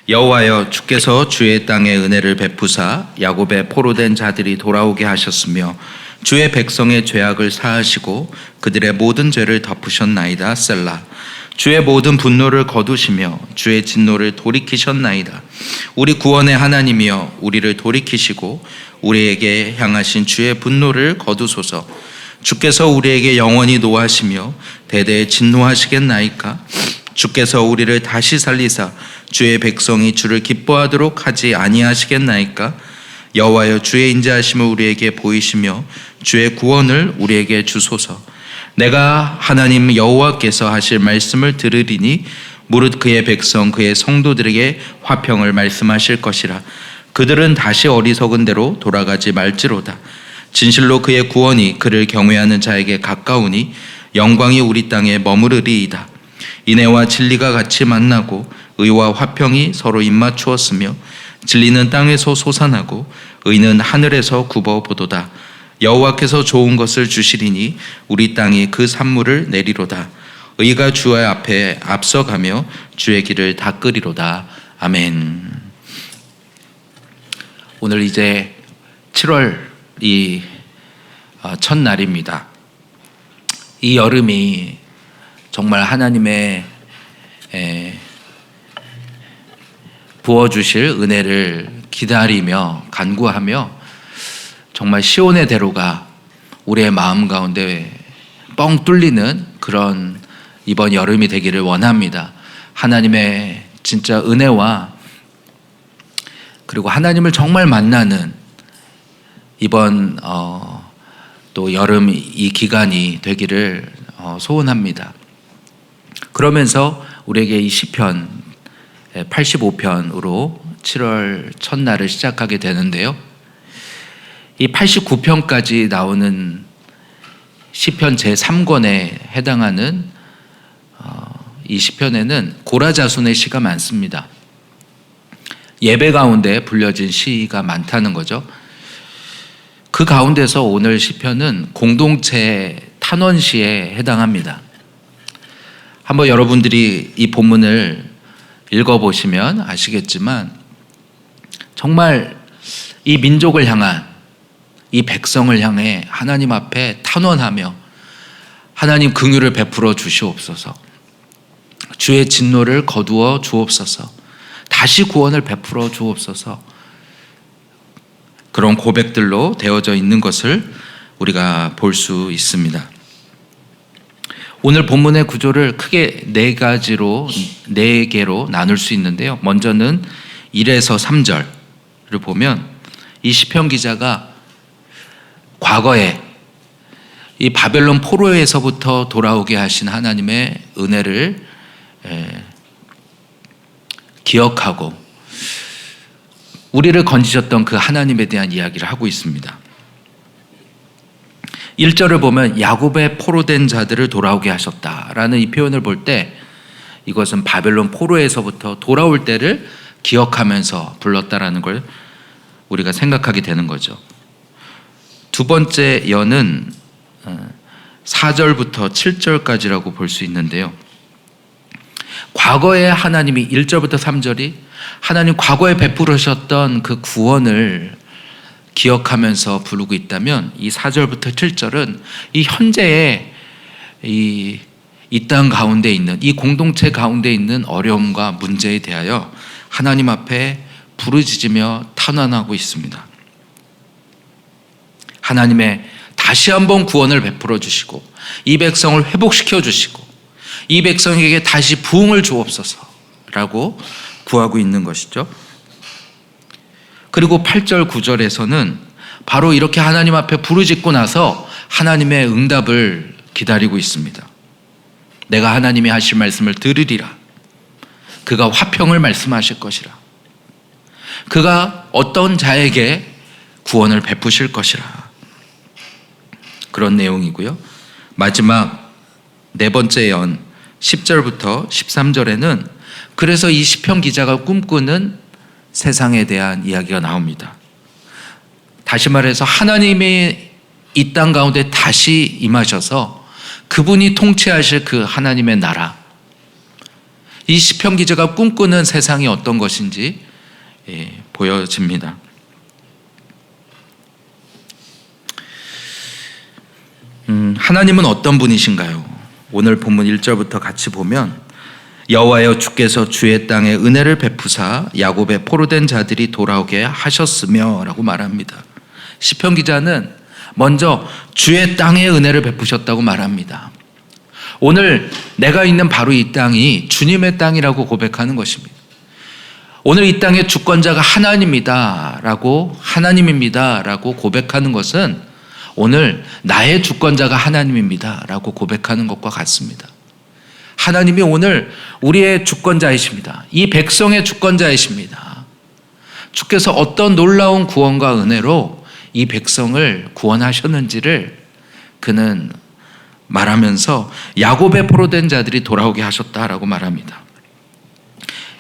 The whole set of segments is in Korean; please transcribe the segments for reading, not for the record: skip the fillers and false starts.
여호와여, 주께서 주의 땅에 은혜를 베푸사 야곱의 포로된 자들이 돌아오게 하셨으며 주의 백성의 죄악을 사하시고 그들의 모든 죄를 덮으셨나이다. 셀라. 주의 모든 분노를 거두시며 주의 진노를 돌이키셨나이다. 우리 구원의 하나님이여, 우리를 돌이키시고 우리에게 향하신 주의 분노를 거두소서. 주께서 우리에게 영원히 노하시며 대대에 진노하시겠나이까? 주께서 우리를 다시 살리사 주의 백성이 주를 기뻐하도록 하지 아니하시겠나이까? 여호와여, 주의 인자하심을 우리에게 보이시며 주의 구원을 우리에게 주소서. 내가 하나님 여호와께서 하실 말씀을 들으리니 무릇 그의 백성 그의 성도들에게 화평을 말씀하실 것이라. 그들은 다시 어리석은 대로 돌아가지 말지로다. 진실로 그의 구원이 그를 경외하는 자에게 가까우니 영광이 우리 땅에 머무르리이다. 인애와 진리가 같이 만나고 의와 화평이 서로 입맞추었으며 진리는 땅에서 솟아나고 의는 하늘에서 굽어보도다. 여호와께서 좋은 것을 주시리니 우리 땅이 그 산물을 내리로다. 의가 주의 앞에 앞서가며 주의 길을 닦으리로다. 아멘. 오늘 이제 7월이 첫날입니다. 이 여름이 정말 하나님의 부어주실 은혜를 기다리며 간구하며 정말 시온의 대로가 우리의 마음 가운데 뻥 뚫리는 그런 이번 여름이 되기를 원합니다. 하나님의 진짜 은혜와 그리고 하나님을 정말 만나는 이번 또 여름 이 기간이 되기를 소원합니다. 그러면서 우리에게 이 시편 85편으로 7월 첫날을 시작하게 되는데요. 이 89편까지 나오는 시편 제3권에 해당하는 이 시편에는 고라자손의 시가 많습니다. 예배 가운데 불려진 시가 많다는 거죠. 그 가운데서 오늘 시편은 공동체 탄원시에 해당합니다. 한번 여러분들이 이 본문을 읽어보시면 아시겠지만 정말 이 민족을 향한, 이 백성을 향해 하나님 앞에 탄원하며 하나님 긍휼을 베풀어 주시옵소서, 주의 진노를 거두어 주옵소서, 다시 구원을 베풀어 주옵소서, 그런 고백들로 되어져 있는 것을 우리가 볼 수 있습니다. 오늘 본문의 구조를 크게 네 개로 나눌 수 있는데요. 먼저는 1에서 3절을 보면 이 시편 기자가 과거에 이 바벨론 포로에서부터 돌아오게 하신 하나님의 은혜를 기억하고 우리를 건지셨던 그 하나님에 대한 이야기를 하고 있습니다. 1절을 보면 야곱의 포로된 자들을 돌아오게 하셨다라는 이 표현을 볼 때 이것은 바벨론 포로에서부터 돌아올 때를 기억하면서 불렀다라는 걸 우리가 생각하게 되는 거죠. 두 번째 연은 4절부터 7절까지라고 볼 수 있는데요. 과거에 하나님이 1절부터 3절이 하나님 과거에 베푸셨던 그 구원을 기억하면서 부르고 있다면 이 4절부터 7절은 이 현재의 이 땅 가운데 있는, 이 공동체 가운데 있는 어려움과 문제에 대하여 하나님 앞에 부르짖으며 탄원하고 있습니다. 하나님의 다시 한번 구원을 베풀어 주시고 이 백성을 회복시켜 주시고 이 백성에게 다시 부흥을 주옵소서라고 구하고 있는 것이죠. 그리고 8절 9절에서는 바로 이렇게 하나님 앞에 부르짖고 나서 하나님의 응답을 기다리고 있습니다. 내가 하나님이 하실 말씀을 들으리라. 그가 화평을 말씀하실 것이라. 그가 어떤 자에게 구원을 베푸실 것이라. 그런 내용이고요. 마지막 네 번째 연 10절부터 13절에는 그래서 이 시편 기자가 꿈꾸는 세상에 대한 이야기가 나옵니다. 다시 말해서 하나님이 이 땅 가운데 다시 임하셔서 그분이 통치하실 그 하나님의 나라, 이 시편 기자가 꿈꾸는 세상이 어떤 것인지 보여집니다. 하나님은 어떤 분이신가요? 오늘 본문 1절부터 같이 보면 여호와여 주께서 주의 땅에 은혜를 베푸사 야곱의 포로된 자들이 돌아오게 하셨으며 라고 말합니다. 시편 기자는 먼저 주의 땅에 은혜를 베푸셨다고 말합니다. 오늘 내가 있는 바로 이 땅이 주님의 땅이라고 고백하는 것입니다. 오늘 이 땅의 주권자가 하나님입니다 라고 고백하는 것은 오늘 나의 주권자가 하나님입니다 라고 고백하는 것과 같습니다. 하나님이 오늘 우리의 주권자이십니다. 이 백성의 주권자이십니다. 주께서 어떤 놀라운 구원과 은혜로 이 백성을 구원하셨는지를 그는 말하면서 야곱의 포로된 자들이 돌아오게 하셨다라고 말합니다.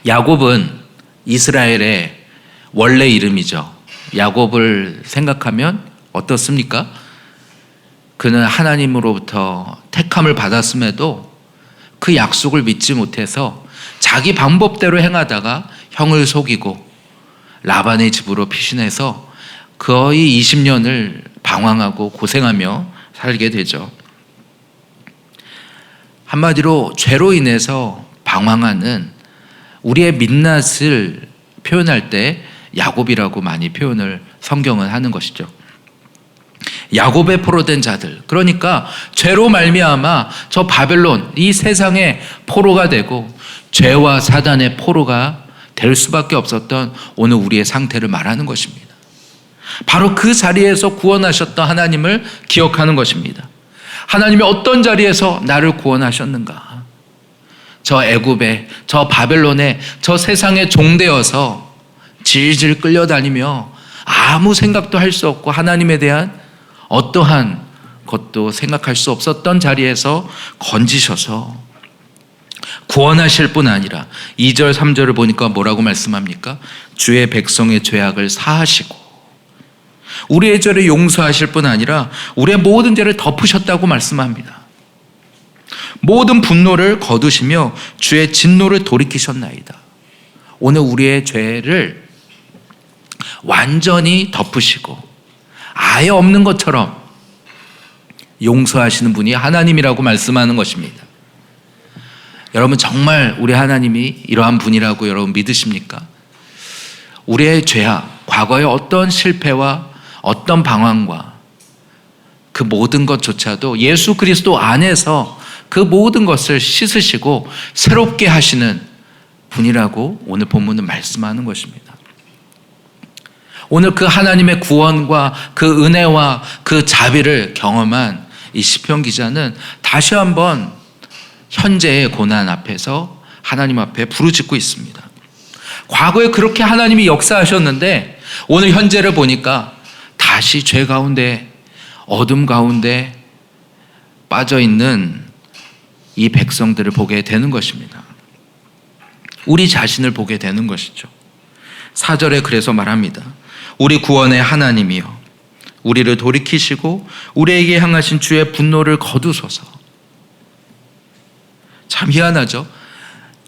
야곱은 이스라엘의 원래 이름이죠. 야곱을 생각하면 어떻습니까? 그는 하나님으로부터 택함을 받았음에도 그 약속을 믿지 못해서 자기 방법대로 행하다가 형을 속이고 라반의 집으로 피신해서 거의 20년을 방황하고 고생하며 살게 되죠. 한마디로 죄로 인해서 방황하는 우리의 민낯을 표현할 때 야곱이라고 많이 표현을 성경은 하는 것이죠. 야곱의 포로된 자들, 그러니까 죄로 말미암아 저 바벨론 이 세상의 포로가 되고 죄와 사단의 포로가 될 수밖에 없었던 오늘 우리의 상태를 말하는 것입니다. 바로 그 자리에서 구원하셨던 하나님을 기억하는 것입니다. 하나님이 어떤 자리에서 나를 구원하셨는가? 저 애굽에, 저 바벨론에, 저 세상에 종되어서 질질 끌려다니며 아무 생각도 할 수 없고 하나님에 대한 어떠한 것도 생각할 수 없었던 자리에서 건지셔서 구원하실 뿐 아니라 2절 3절을 보니까 뭐라고 말씀합니까? 주의 백성의 죄악을 사하시고 우리의 죄를 용서하실 뿐 아니라 우리의 모든 죄를 덮으셨다고 말씀합니다. 모든 분노를 거두시며 주의 진노를 돌이키셨나이다. 오늘 우리의 죄를 완전히 덮으시고 아예 없는 것처럼 용서하시는 분이 하나님이라고 말씀하는 것입니다. 여러분 정말 우리 하나님이 이러한 분이라고 여러분 믿으십니까? 우리의 죄악, 과거의 어떤 실패와 어떤 방황과 그 모든 것조차도 예수 그리스도 안에서 그 모든 것을 씻으시고 새롭게 하시는 분이라고 오늘 본문은 말씀하는 것입니다. 오늘 그 하나님의 구원과 그 은혜와 그 자비를 경험한 이 시편 기자는 다시 한번 현재의 고난 앞에서 하나님 앞에 부르짖고 있습니다. 과거에 그렇게 하나님이 역사하셨는데 오늘 현재를 보니까 다시 죄 가운데 어둠 가운데 빠져 있는 이 백성들을 보게 되는 것입니다. 우리 자신을 보게 되는 것이죠. 4절에 그래서 말합니다. 우리 구원의 하나님이여 우리를 돌이키시고 우리에게 향하신 주의 분노를 거두소서. 참 희한하죠.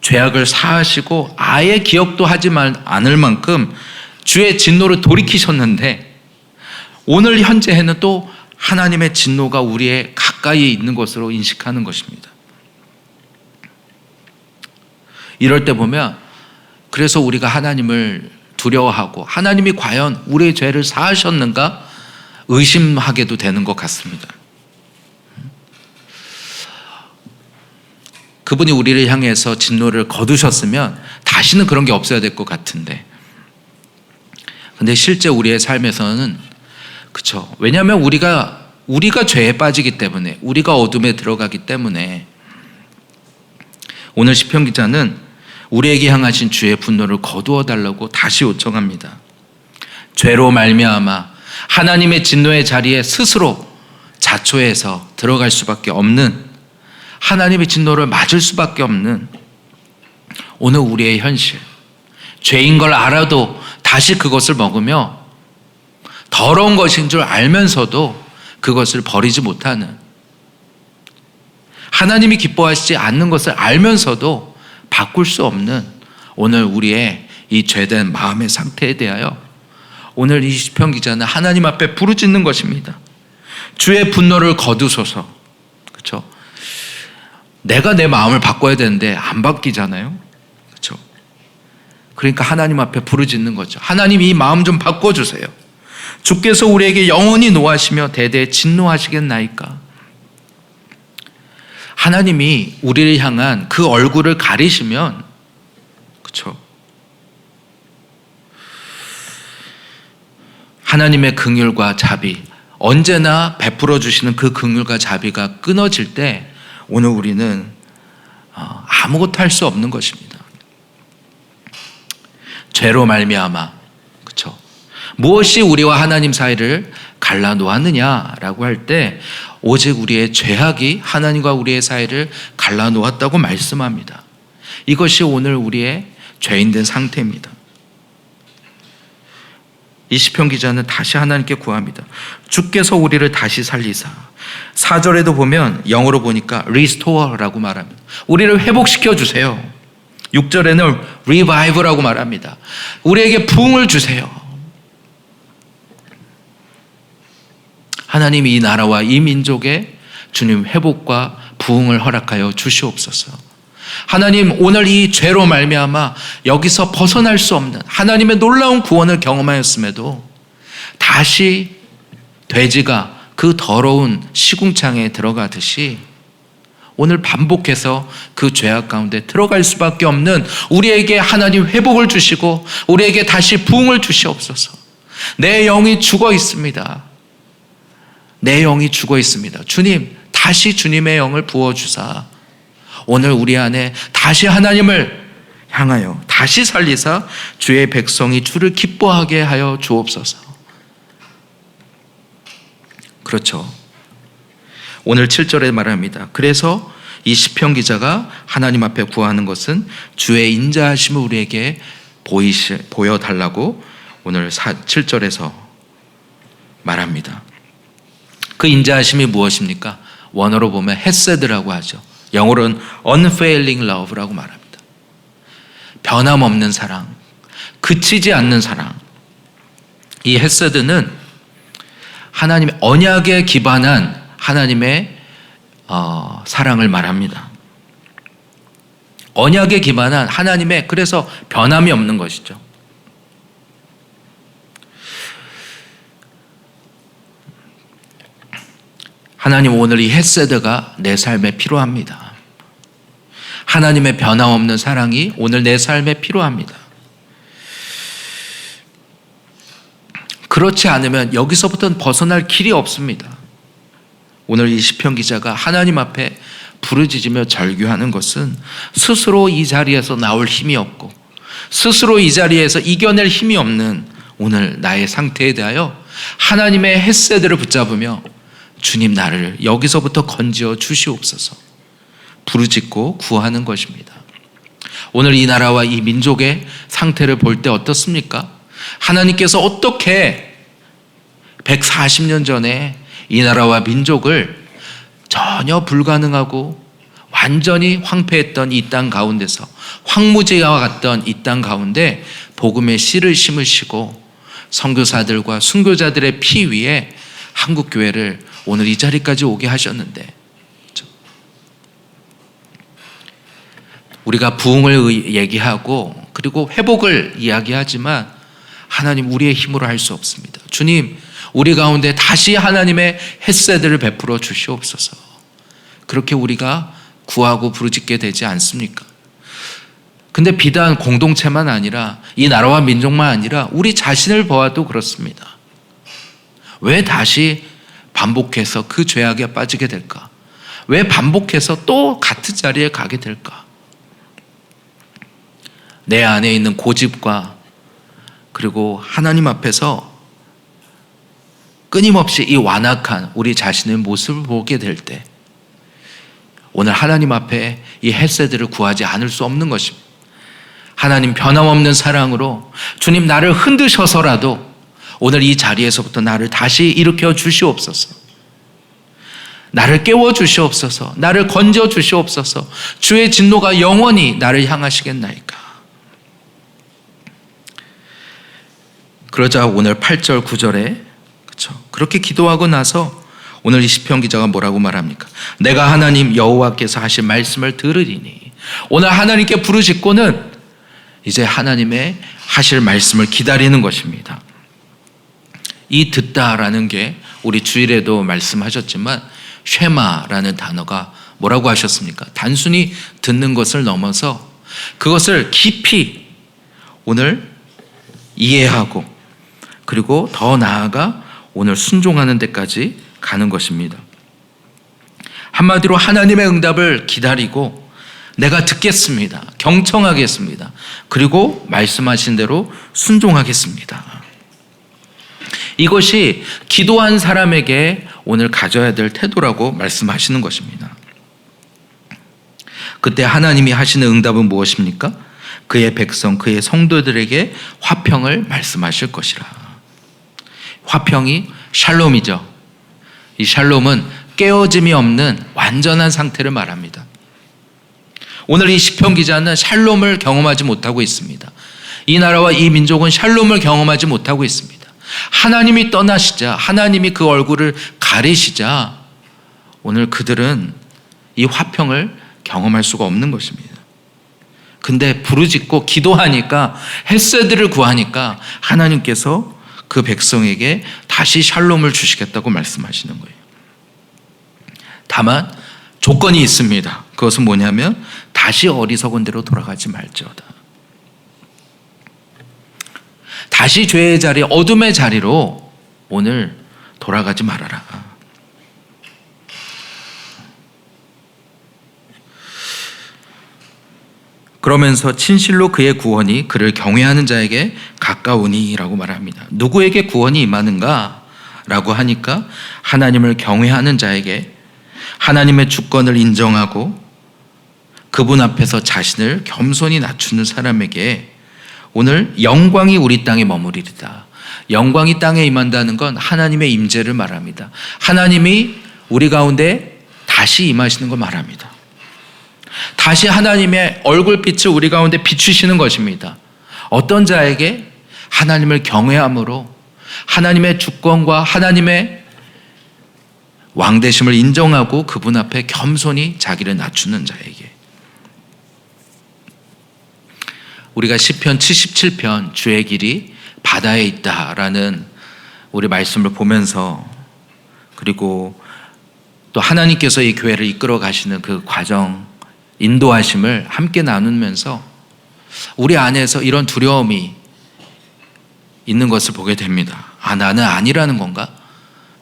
죄악을 사하시고 아예 기억도 하지 않을 만큼 주의 진노를 돌이키셨는데 오늘 현재에는 또 하나님의 진노가 우리의 가까이에 있는 것으로 인식하는 것입니다. 이럴 때 보면 그래서 우리가 하나님을 두려워하고 하나님이 과연 우리의 죄를 사하셨는가 의심하게도 되는 것 같습니다. 그분이 우리를 향해서 진노를 거두셨으면 다시는 그런 게 없어야 될 것 같은데 근데 실제 우리의 삶에서는 그렇죠. 왜냐하면 우리가 죄에 빠지기 때문에 우리가 어둠에 들어가기 때문에 오늘 시편 기자는 우리에게 향하신 주의 분노를 거두어 달라고 다시 요청합니다. 죄로 말미암아 하나님의 진노의 자리에 스스로 자초해서 들어갈 수밖에 없는 하나님의 진노를 맞을 수밖에 없는 오늘 우리의 현실, 죄인 걸 알아도 다시 그것을 먹으며 더러운 것인 줄 알면서도 그것을 버리지 못하는 하나님이 기뻐하시지 않는 것을 알면서도 바꿀 수 없는 오늘 우리의 이 죄된 마음의 상태에 대하여 오늘 이 시편 기자는 하나님 앞에 부르짖는 것입니다. 주의 분노를 거두소서. 그렇죠? 내가 내 마음을 바꿔야 되는데 안 바뀌잖아요. 그렇죠? 그러니까 하나님 앞에 부르짖는 거죠. 하나님 이 마음 좀 바꿔주세요. 주께서 우리에게 영원히 노하시며 대대 진노하시겠나이까. 하나님이 우리를 향한 그 얼굴을 가리시면, 그렇죠? 하나님의 긍휼과 자비, 언제나 베풀어 주시는 그 긍휼과 자비가 끊어질 때 오늘 우리는 아무것도 할 수 없는 것입니다. 죄로 말미암아, 그렇죠? 무엇이 우리와 하나님 사이를 갈라놓았느냐라고 할 때 오직 우리의 죄악이 하나님과 우리의 사이를 갈라놓았다고 말씀합니다. 이것이 오늘 우리의 죄인된 상태입니다. 이 시편 기자는 다시 하나님께 구합니다. 주께서 우리를 다시 살리사. 4절에도 보면 영어로 보니까 restore라고 말합니다. 우리를 회복시켜 주세요. 6절에는 revive라고 말합니다. 우리에게 부흥을 주세요. 하나님이 이 나라와 이 민족에 주님 회복과 부흥을 허락하여 주시옵소서. 하나님, 오늘 이 죄로 말미암아 여기서 벗어날 수 없는 하나님의 놀라운 구원을 경험하였음에도 다시 돼지가 그 더러운 시궁창에 들어가듯이 오늘 반복해서 그 죄악 가운데 들어갈 수밖에 없는 우리에게 하나님 회복을 주시고 우리에게 다시 부흥을 주시옵소서. 내 영이 죽어 있습니다. 내 영이 죽어 있습니다. 주님, 다시 주님의 영을 부어주사 오늘 우리 안에 다시 하나님을 향하여 다시 살리사 주의 백성이 주를 기뻐하게 하여 주옵소서. 그렇죠. 오늘 7절에 말합니다. 그래서 이 시편 기자가 하나님 앞에 구하는 것은 주의 인자하심을 우리에게 보여달라고 오늘 7절에서 말합니다. 그 인자하심이 무엇입니까? 원어로 보면 헤세드라고 하죠. 영어로는 unfailing love라고 말합니다. 변함없는 사랑, 그치지 않는 사랑. 이 헤세드는 하나님의 언약에 기반한 하나님의 사랑을 말합니다. 언약에 기반한 하나님의, 그래서 변함이 없는 것이죠. 하나님, 오늘 이 헤세드가 내 삶에 필요합니다. 하나님의 변함없는 사랑이 오늘 내 삶에 필요합니다. 그렇지 않으면 여기서부터는 벗어날 길이 없습니다. 오늘 이 시편 기자가 하나님 앞에 부르짖으며 절규하는 것은 스스로 이 자리에서 나올 힘이 없고 스스로 이 자리에서 이겨낼 힘이 없는 오늘 나의 상태에 대하여 하나님의 헤세드를 붙잡으며 주님, 나를 여기서부터 건지어 주시옵소서 부르짖고 구하는 것입니다. 오늘 이 나라와 이 민족의 상태를 볼 때 어떻습니까? 하나님께서 어떻게 140년 전에 이 나라와 민족을 전혀 불가능하고 완전히 황폐했던 이 땅 가운데서 황무지와 같던 이 땅 가운데 복음의 씨를 심으시고 선교사들과 순교자들의 피 위에 한국교회를 오늘 이 자리까지 오게 하셨는데, 우리가 부흥을 얘기하고 그리고 회복을 이야기하지만 하나님, 우리의 힘으로 할 수 없습니다. 주님, 우리 가운데 다시 하나님의 헤세드를 베풀어 주시옵소서. 그렇게 우리가 구하고 부르짖게 되지 않습니까? 근데 비단 공동체만 아니라 이 나라와 민족만 아니라 우리 자신을 보아도 그렇습니다. 왜 다시 반복해서 그 죄악에 빠지게 될까? 왜 반복해서 또 같은 자리에 가게 될까? 내 안에 있는 고집과 그리고 하나님 앞에서 끊임없이 이 완악한 우리 자신의 모습을 보게 될 때 오늘 하나님 앞에 이 헤세드를 구하지 않을 수 없는 것입니다. 하나님, 변함없는 사랑으로 주님, 나를 흔드셔서라도 오늘 이 자리에서부터 나를 다시 일으켜 주시옵소서. 나를 깨워 주시옵소서. 나를 건져 주시옵소서. 주의 진노가 영원히 나를 향하시겠나이까. 그러자 오늘 8절 9절에 그렇게 기도하고 나서 오늘 이 시편 기자가 뭐라고 말합니까? 내가 하나님 여호와께서 하신 말씀을 들으리니. 오늘 하나님께 부르짖고는 이제 하나님의 하실 말씀을 기다리는 것입니다. 이 듣다라는 게 우리 주일에도 말씀하셨지만 쉐마라는 단어가 뭐라고 하셨습니까? 단순히 듣는 것을 넘어서 그것을 깊이 오늘 이해하고 그리고 더 나아가 오늘 순종하는 데까지 가는 것입니다. 한마디로 하나님의 응답을 기다리고 내가 듣겠습니다. 경청하겠습니다. 그리고 말씀하신 대로 순종하겠습니다. 이것이 기도한 사람에게 오늘 가져야 될 태도라고 말씀하시는 것입니다. 그때 하나님이 하시는 응답은 무엇입니까? 그의 백성, 그의 성도들에게 화평을 말씀하실 것이라. 화평이 샬롬이죠. 이 샬롬은 깨어짐이 없는 완전한 상태를 말합니다. 오늘 이 시편 기자는 샬롬을 경험하지 못하고 있습니다. 이 나라와 이 민족은 샬롬을 경험하지 못하고 있습니다. 하나님이 떠나시자, 하나님이 그 얼굴을 가리시자 오늘 그들은 이 화평을 경험할 수가 없는 것입니다. 근데 부르짖고 기도하니까, 헬세드를 구하니까 하나님께서 그 백성에게 다시 샬롬을 주시겠다고 말씀하시는 거예요. 다만 조건이 있습니다. 그것은 뭐냐면 다시 어리석은 대로 돌아가지 말지어다. 다시 죄의 자리, 어둠의 자리로 오늘 돌아가지 말아라. 그러면서 진실로 그의 구원이 그를 경외하는 자에게 가까우니라고 말합니다. 누구에게 구원이 임하는가? 라고 하니까 하나님을 경외하는 자에게, 하나님의 주권을 인정하고 그분 앞에서 자신을 겸손히 낮추는 사람에게 오늘 영광이 우리 땅에 머무리리다. 영광이 땅에 임한다는 건 하나님의 임재를 말합니다. 하나님이 우리 가운데 다시 임하시는 걸 말합니다. 다시 하나님의 얼굴빛을 우리 가운데 비추시는 것입니다. 어떤 자에게? 하나님을 경외함으로 하나님의 주권과 하나님의 왕되심을 인정하고 그분 앞에 겸손히 자기를 낮추는 자에게. 우리가 시편 77편 주의 길이 바다에 있다라는 우리 말씀을 보면서, 그리고 또 하나님께서 이 교회를 이끌어 가시는 그 과정, 인도하심을 함께 나누면서 우리 안에서 이런 두려움이 있는 것을 보게 됩니다. 나는 아니라는 건가?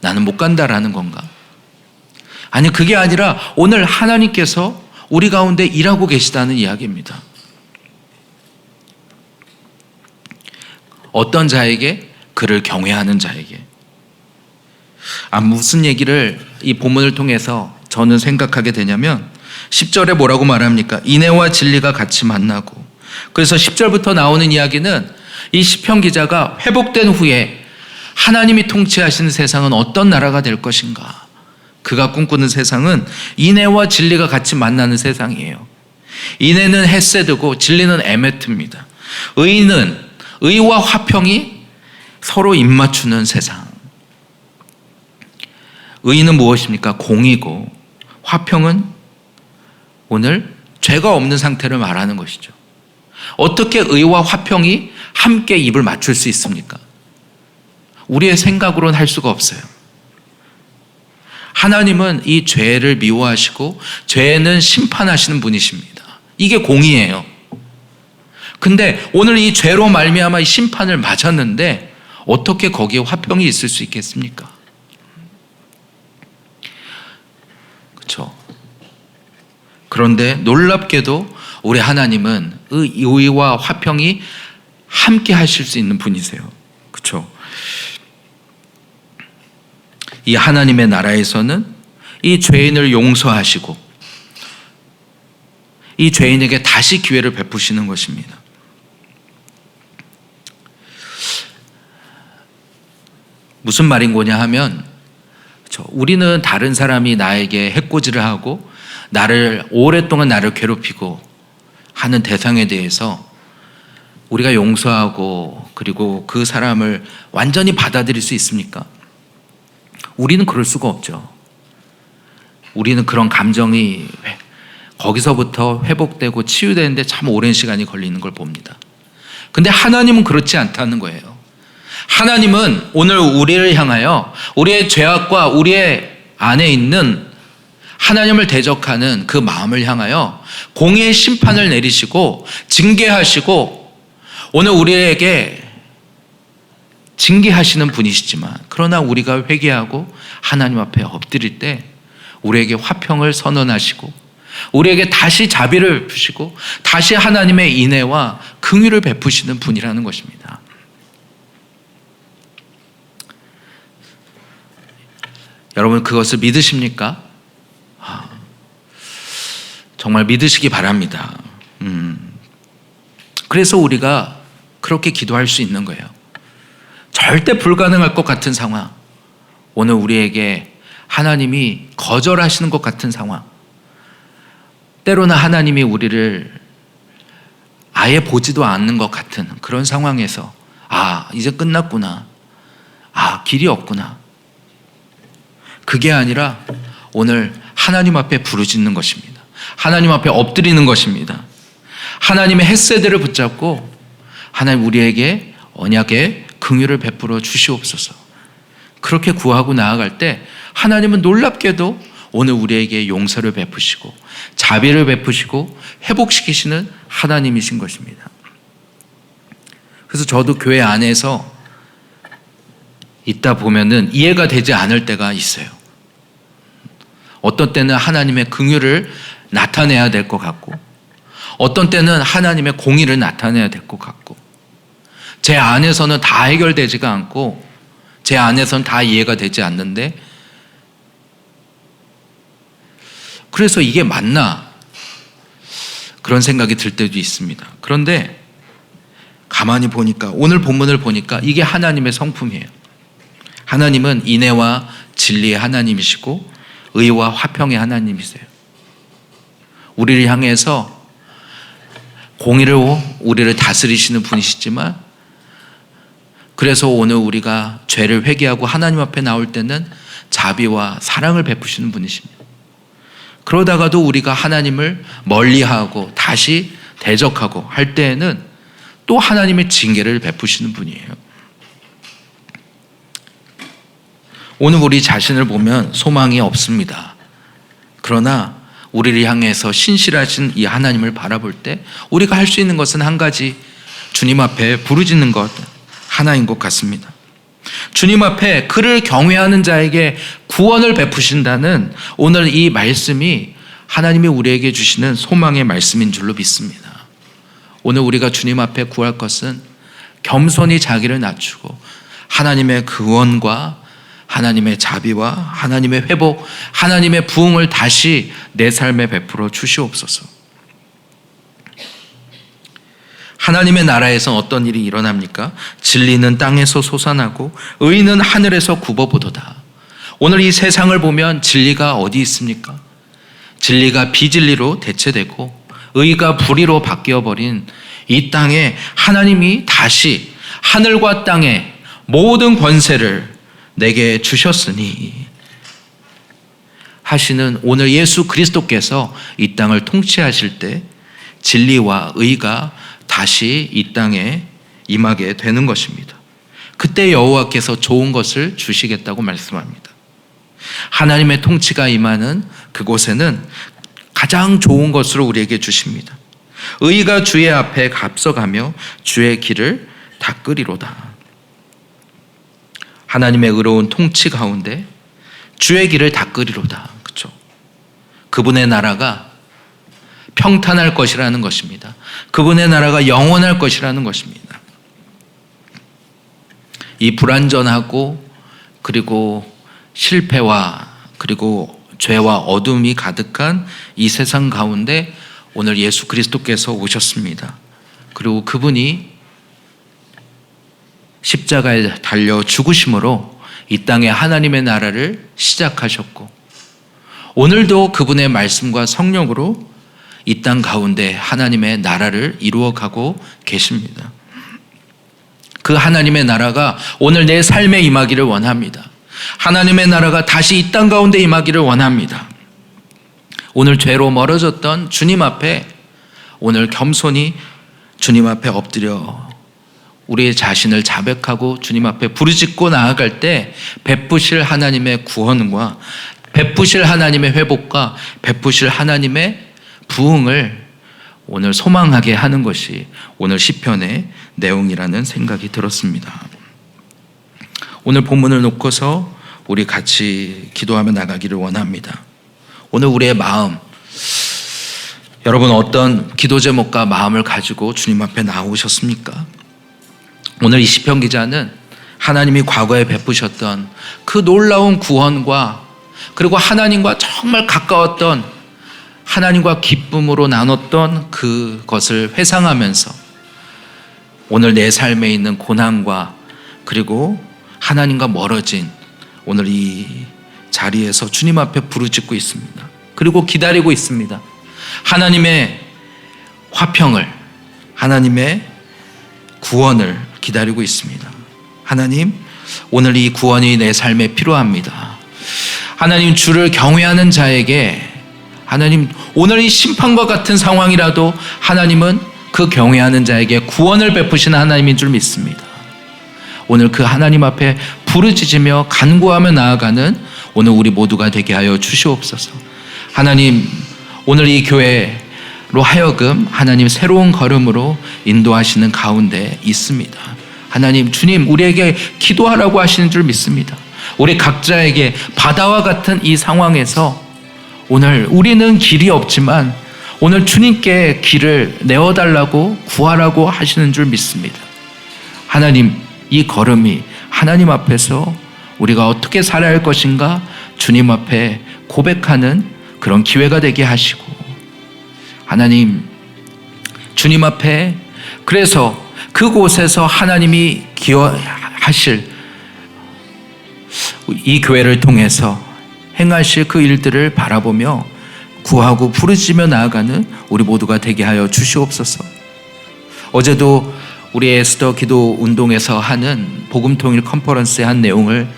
나는 못 간다라는 건가? 아니, 그게 아니라 오늘 하나님께서 우리 가운데 일하고 계시다는 이야기입니다. 어떤 자에게? 그를 경외하는 자에게. 무슨 얘기를 이 본문을 통해서 저는 생각하게 되냐면 10절에 뭐라고 말합니까? 인애와 진리가 같이 만나고. 그래서 10절부터 나오는 이야기는 이 시편 기자가 회복된 후에 하나님이 통치하시는 세상은 어떤 나라가 될 것인가? 그가 꿈꾸는 세상은 인애와 진리가 같이 만나는 세상이에요. 인애는 헤세드고 진리는 에메트입니다. 의와 화평이 서로 입맞추는 세상. 의는 무엇입니까? 공이고, 화평은 오늘 죄가 없는 상태를 말하는 것이죠. 어떻게 의와 화평이 함께 입을 맞출 수 있습니까? 우리의 생각으로는 할 수가 없어요. 하나님은 이 죄를 미워하시고 죄는 심판하시는 분이십니다. 이게 공의예요. 근데 오늘 이 죄로 말미암아 이 심판을 맞았는데 어떻게 거기에 화평이 있을 수 있겠습니까? 그렇죠? 그런데 놀랍게도 우리 하나님은 의와 화평이 함께 하실 수 있는 분이세요. 그렇죠? 이 하나님의 나라에서는 이 죄인을 용서하시고 이 죄인에게 다시 기회를 베푸시는 것입니다. 무슨 말인 거냐 하면 우리는 다른 사람이 나에게 해코지를 하고 오랫동안 나를 괴롭히고 하는 대상에 대해서 우리가 용서하고 그리고 그 사람을 완전히 받아들일 수 있습니까? 우리는 그럴 수가 없죠. 우리는 그런 감정이 거기서부터 회복되고 치유되는데 참 오랜 시간이 걸리는 걸 봅니다. 근데 하나님은 그렇지 않다는 거예요. 하나님은 오늘 우리를 향하여 우리의 죄악과 우리의 안에 있는 하나님을 대적하는 그 마음을 향하여 공의의 심판을 내리시고 징계하시고 오늘 우리에게 징계하시는 분이시지만 그러나 우리가 회개하고 하나님 앞에 엎드릴 때 우리에게 화평을 선언하시고 우리에게 다시 자비를 베푸시고 다시 하나님의 인애와 긍휼을 베푸시는 분이라는 것입니다. 여러분 그것을 믿으십니까? 정말 믿으시기 바랍니다. 그래서 우리가 그렇게 기도할 수 있는 거예요. 절대 불가능할 것 같은 상황, 오늘 우리에게 하나님이 거절하시는 것 같은 상황, 때로는 하나님이 우리를 아예 보지도 않는 것 같은 그런 상황에서 이제 끝났구나, 길이 없구나, 그게 아니라 오늘 하나님 앞에 부르짖는 것입니다. 하나님 앞에 엎드리는 것입니다. 하나님의 헷세대를 붙잡고 하나님 우리에게 언약의 긍휼을 베풀어 주시옵소서. 그렇게 구하고 나아갈 때 하나님은 놀랍게도 오늘 우리에게 용서를 베푸시고 자비를 베푸시고 회복시키시는 하나님이신 것입니다. 그래서 저도 교회 안에서 있다 보면은 이해가 되지 않을 때가 있어요. 어떤 때는 하나님의 긍휼을 나타내야 될 것 같고 어떤 때는 하나님의 공의를 나타내야 될 것 같고 제 안에서는 다 해결되지가 않고 제 안에서는 다 이해가 되지 않는데 그래서 이게 맞나 그런 생각이 들 때도 있습니다. 그런데 가만히 보니까 오늘 본문을 보니까 이게 하나님의 성품이에요. 하나님은 인애와 진리의 하나님이시고 의와 화평의 하나님이세요. 우리를 향해서 공의로 우리를 다스리시는 분이시지만 그래서 오늘 우리가 죄를 회개하고 하나님 앞에 나올 때는 자비와 사랑을 베푸시는 분이십니다. 그러다가도 우리가 하나님을 멀리하고 다시 대적하고 할 때에는 또 하나님의 징계를 베푸시는 분이에요. 오늘 우리 자신을 보면 소망이 없습니다. 그러나 우리를 향해서 신실하신 이 하나님을 바라볼 때 우리가 할 수 있는 것은 한 가지, 주님 앞에 부르짖는 것 하나인 것 같습니다. 주님 앞에 그를 경외하는 자에게 구원을 베푸신다는 오늘 이 말씀이 하나님이 우리에게 주시는 소망의 말씀인 줄로 믿습니다. 오늘 우리가 주님 앞에 구할 것은 겸손히 자기를 낮추고 하나님의 구원과 하나님의 자비와 하나님의 회복, 하나님의 부흥을 다시 내 삶에 베풀어 주시옵소서. 하나님의 나라에서 어떤 일이 일어납니까? 진리는 땅에서 솟아나고 의는 하늘에서 굽어보도다. 오늘 이 세상을 보면 진리가 어디 있습니까? 진리가 비진리로 대체되고 의가 불의로 바뀌어버린 이 땅에 하나님이 다시 하늘과 땅의 모든 권세를 내게 주셨으니 하시는 오늘 예수 그리스도께서 이 땅을 통치하실 때 진리와 의가 다시 이 땅에 임하게 되는 것입니다. 그때 여호와께서 좋은 것을 주시겠다고 말씀합니다. 하나님의 통치가 임하는 그곳에는 가장 좋은 것으로 우리에게 주십니다. 의가 주의 앞에 앞서가며 주의 길을 닦으리로다. 하나님의 의로운 통치 가운데 주의 길을 닦으리로다. 그렇죠? 그분의 나라가 평탄할 것이라는 것입니다. 그분의 나라가 영원할 것이라는 것입니다. 이 불완전하고 그리고 실패와 그리고 죄와 어둠이 가득한 이 세상 가운데 오늘 예수 그리스도께서 오셨습니다. 그리고 그분이 십자가에 달려 죽으심으로 이 땅에 하나님의 나라를 시작하셨고 오늘도 그분의 말씀과 성령으로 이 땅 가운데 하나님의 나라를 이루어가고 계십니다. 그 하나님의 나라가 오늘 내 삶에 임하기를 원합니다. 하나님의 나라가 다시 이 땅 가운데 임하기를 원합니다. 오늘 죄로 멀어졌던 주님 앞에 오늘 겸손히 주님 앞에 엎드려 우리의 자신을 자백하고 주님 앞에 부르짖고 나아갈 때 베푸실 하나님의 구원과 베푸실 하나님의 회복과 베푸실 하나님의 부흥을 오늘 소망하게 하는 것이 오늘 시편의 내용이라는 생각이 들었습니다. 오늘 본문을 놓고서 우리 같이 기도하며 나가기를 원합니다. 오늘 우리의 마음, 여러분 어떤 기도 제목과 마음을 가지고 주님 앞에 나오셨습니까? 오늘 이 시편 기자는 하나님이 과거에 베푸셨던 그 놀라운 구원과 그리고 하나님과 정말 가까웠던 하나님과 기쁨으로 나눴던 그것을 회상하면서 오늘 내 삶에 있는 고난과 그리고 하나님과 멀어진 오늘 이 자리에서 주님 앞에 부르짖고 있습니다. 그리고 기다리고 있습니다. 하나님의 화평을, 하나님의 구원을 기다리고 있습니다. 하나님, 오늘 이 구원이 내 삶에 필요합니다. 하나님, 주를 경외하는 자에게 하나님, 오늘 이 심판과 같은 상황이라도 하나님은 그 경외하는 자에게 구원을 베푸시는 하나님인 줄 믿습니다. 오늘 그 하나님 앞에 부르짖으며 간구하며 나아가는 오늘 우리 모두가 되게 하여 주시옵소서. 하나님, 오늘 이 교회로 하여금 하나님 새로운 걸음으로 인도하시는 가운데 있습니다. 하나님, 주님 우리에게 기도하라고 하시는 줄 믿습니다. 우리 각자에게 바다와 같은 이 상황에서 오늘 우리는 길이 없지만 오늘 주님께 길을 내어달라고 구하라고 하시는 줄 믿습니다. 하나님, 이 걸음이 하나님 앞에서 우리가 어떻게 살아야 할 것인가 주님 앞에 고백하는 그런 기회가 되게 하시고, 하나님, 주님 앞에 그래서 그곳에서 하나님이 기여하실 이 교회를 통해서 행하실 그 일들을 바라보며 구하고 부르짖으며 나아가는 우리 모두가 되게 하여 주시옵소서. 어제도 우리 에스더 기도 운동에서 하는 복음통일 컨퍼런스의 한 내용을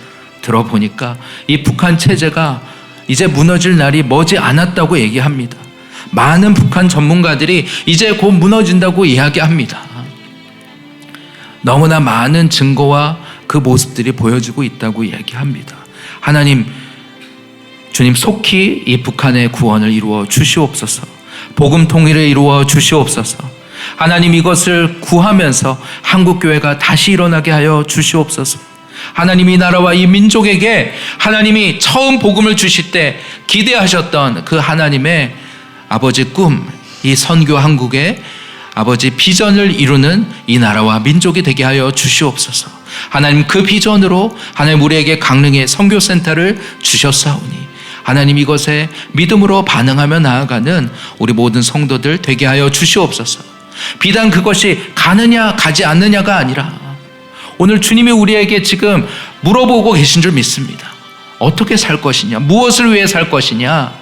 들어보니까 이 북한 체제가 이제 무너질 날이 머지 않았다고 얘기합니다. 많은 북한 전문가들이 이제 곧 무너진다고 이야기합니다. 너무나 많은 증거와 그 모습들이 보여지고 있다고 이야기합니다. 하나님, 주님 속히 이 북한의 구원을 이루어 주시옵소서. 복음 통일을 이루어 주시옵소서. 하나님, 이것을 구하면서 한국교회가 다시 일어나게 하여 주시옵소서. 하나님, 이 나라와 이 민족에게 하나님이 처음 복음을 주실 때 기대하셨던 그 하나님의 아버지 꿈, 이 선교 한국의 아버지 비전을 이루는 이 나라와 민족이 되게 하여 주시옵소서. 하나님, 그 비전으로 하나님 우리에게 강릉의 선교센터를 주셨사오니 하나님, 이것에 믿음으로 반응하며 나아가는 우리 모든 성도들 되게 하여 주시옵소서. 비단 그것이 가느냐 가지 않느냐가 아니라 오늘 주님이 우리에게 지금 물어보고 계신 줄 믿습니다. 어떻게 살 것이냐, 무엇을 위해 살 것이냐.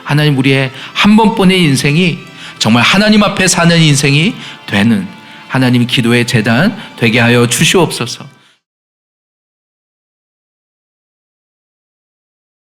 하나님, 우리의 한 번뿐의 인생이 정말 하나님 앞에 사는 인생이 되는 하나님 기도의 제단 되게 하여 주시옵소서.